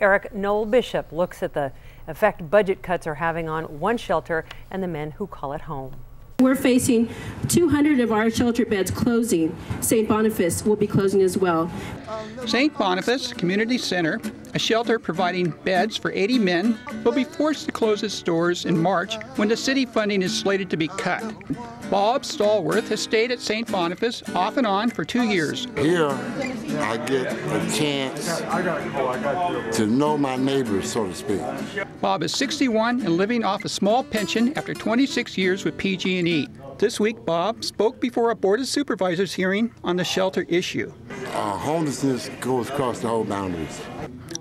Eric Noel Bishop looks at the effect budget cuts are having on one shelter and the men who call it home. We're facing 200 of our shelter beds closing. St. Boniface will be closing as well. St. Boniface Community Center, a shelter providing beds for 80 men, will be forced to close its doors in March when the city funding is slated to be cut. Bob Stallworth has stayed at St. Boniface off and on for 2 years. Here, I get a chance to know my neighbors, so to speak. Bob is 61 and living off a small pension after 26 years with PG&E. This week, Bob spoke before a Board of Supervisors hearing on the shelter issue. Homelessness goes across the whole boundaries.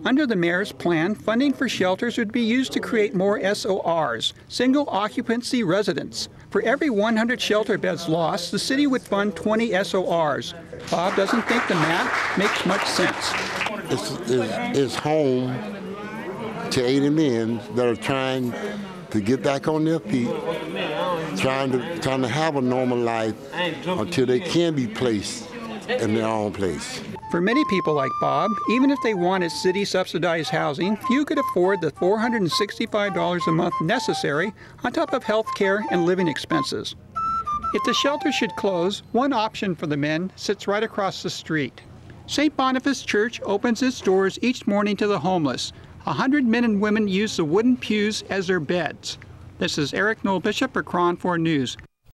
Under the mayor's plan, funding for shelters would be used to create more SORs, single occupancy residents. For every 100 shelter beds lost, the city would fund 20 SORs. Bob doesn't think the math makes much sense. It's home to 80 men that are trying to get back on their feet, trying to have a normal life until they can be placed in their own place. For many people like Bob, even if they wanted city-subsidized housing, few could afford the $465 a month necessary on top of health care and living expenses. If the shelter should close, one option for the men sits right across the street. St. Boniface Church opens its doors each morning to the homeless. 100 men and women use the wooden pews as their beds. This is Eric Noel Bishop for KRON 4 News.